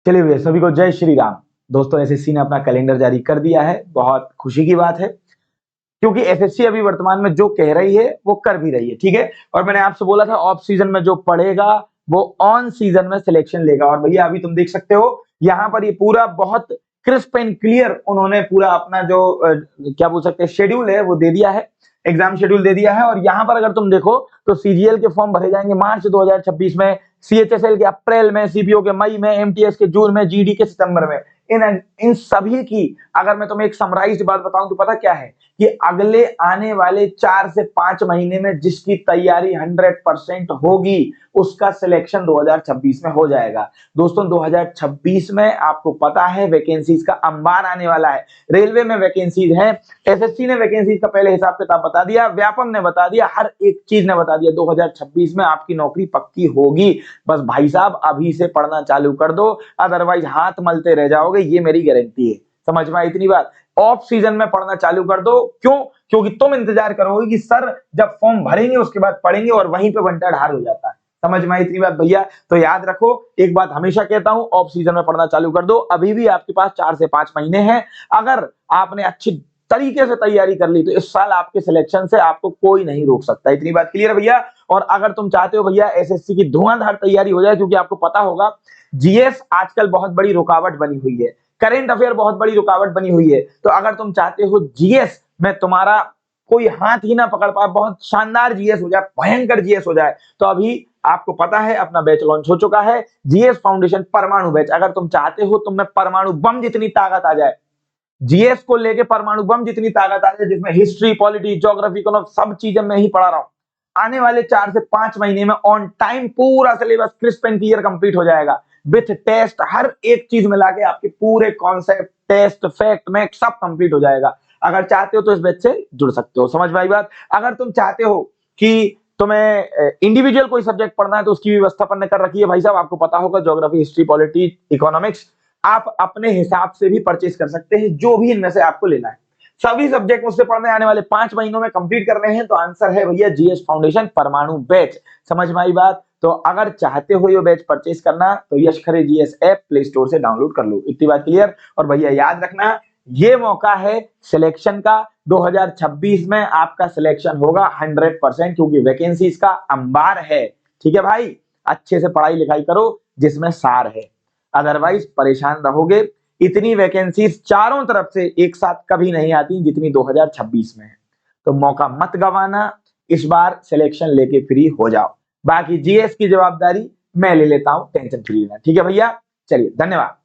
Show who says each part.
Speaker 1: चलिए भैया, सभी को जय श्री राम। दोस्तों, एसएससी ने अपना कैलेंडर जारी कर दिया है, बहुत खुशी की बात है, क्योंकि एसएससी अभी वर्तमान में जो कह रही है वो कर भी रही है। ठीक है, और मैंने आपसे बोला था ऑफ सीजन में जो पढ़ेगा वो ऑन सीजन में सिलेक्शन लेगा। और भैया अभी तुम देख सकते हो यहाँ पर ये पूरा बहुत क्रिस्प एंड क्लियर उन्होंने पूरा अपना जो क्या बोल सकते हैं शेड्यूल है वो दे दिया है, एग्जाम शेड्यूल दे दिया है। और यहाँ पर अगर तुम देखो तो सीजीएल के फॉर्म भरे जाएंगे मार्च 2026 में, सीएचएसएल के अप्रैल में, सीपीओ के मई में, एमटीएस के जून में, जीडी के सितंबर में। इन सभी की अगर मैं तुम्हें एक समराइज्ड बात बताऊं तो पता क्या है कि अगले आने वाले 4 से 5 महीने में जिसकी तैयारी 100% होगी उसका सिलेक्शन 2026 में हो जाएगा। दोस्तों 2026 में आपको पता है वैकेंसीज का अंबार आने वाला है। रेलवे में वैकेंसीज हैं, एसएससी ने वैकेंसीज का पहले हिसाब किताब बता दिया, व्यापम ने बता दिया, हर एक चीज ने बता दिया। 2026 में आपकी नौकरी पक्की होगी। बस भाई साहब अभी से पढ़ना चालू कर दो, अदरवाइज हाथ मलते रह जाओगे, ये मेरी गारंटी है। समझ में आई इतनी बात? ऑफ सीजन में पढ़ना चालू कर दो। क्यों? क्योंकि तुम इंतजार करोगे कि सर जब फॉर्म भरेंगे उसके बाद पढ़ेंगे, और वहीं पे बंटा ढार हो जाता है। समझ में आई इतनी बात भैया? तो याद रखो, एक बात हमेशा कहता हूं, ऑफ सीजन में पढ़ना चालू कर दो। अभी भी आपके पास 4 से 5 महीने हैं। अगर आपने अच्छी तरीके से तैयारी कर ली तो इस साल आपके सिलेक्शन से आपको कोई नहीं रोक सकता। इतनी बात क्लियर है भैया? और अगर तुम चाहते हो भैया एसएससी की धुआंधार तैयारी हो जाए, क्योंकि आपको पता होगा जीएस आजकल बहुत बड़ी रुकावट बनी हुई है, करेंट अफेयर बहुत बड़ी रुकावट बनी हुई है। तो अगर तुम चाहते हो जीएस में तुम्हारा कोई हाथ ही ना पकड़ पाए, बहुत शानदार जीएस हो जाए, भयंकर जीएस हो जाए, तो अभी आपको पता है अपना बैच लॉन्च हो चुका है, जीएस फाउंडेशन परमाणु बैच। अगर तुम चाहते हो तुम में परमाणु बम जितनी ताकत आ जाए, जीएस को लेके परमाणु बम जितनी ताकत आ जाए, जिसमें हिस्ट्री, पॉलिटी, ज्योग्राफी, इकोनॉमिक्स सब चीजें मैं ही पढ़ा रहा हूं, आने वाले 4 से 5 महीने में ऑन टाइम पूरा syllabus crisp and clear complete हो जाएगा, विथ टेस्ट, हर एक चीज मिला के आपके पूरे कॉन्सेप्ट, टेस्ट, फैक्ट, मैथ सब कंप्लीट हो जाएगा। अगर चाहते हो तो इस बैच से जुड़ सकते हो। समझ में आई बात? अगर तुम चाहते हो कि तुम्हें इंडिविजुअल कोई सब्जेक्ट पढ़ना है तो उसकी व्यवस्था अपन ने कर रखी है भाई साहब। आपको पता होगा ज्योग्राफी, हिस्ट्री, पॉलिटी, इकोनॉमिक्स आप अपने हिसाब से भी परचेज कर सकते हैं, जो भी इनमें से आपको लेना है। सभी सब्जेक्ट मुझसे पढ़ने आने वाले 5 महीनों में कंप्लीट करने हैं, तो आंसर है भैया जीएस फाउंडेशन परमाणु बैच। समझ में आई बात? तो अगर चाहते हो ये बैच परचेज करना तो यश खरे जीएस ऐप प्ले स्टोर से डाउनलोड कर लो। इतनी बात क्लियर? और भैया याद रखना, ये मौका है सिलेक्शन का। 2026 में आपका सिलेक्शन होगा 100%, क्योंकि वैकेंसीज का अंबार है। ठीक है भाई, अच्छे से पढ़ाई लिखाई करो जिसमें सार है, अदरवाइज परेशान रहोगे। इतनी वैकेंसीज चारों तरफ से एक साथ कभी नहीं आती जितनी 2026 में है। तो मौका मत गंवाना, इस बार सिलेक्शन लेके फ्री हो जाओ। बाकी जीएस की जवाबदारी मैं ले लेता हूं, टेंशन फ्री रहना। ठीक है भैया? चलिए, धन्यवाद।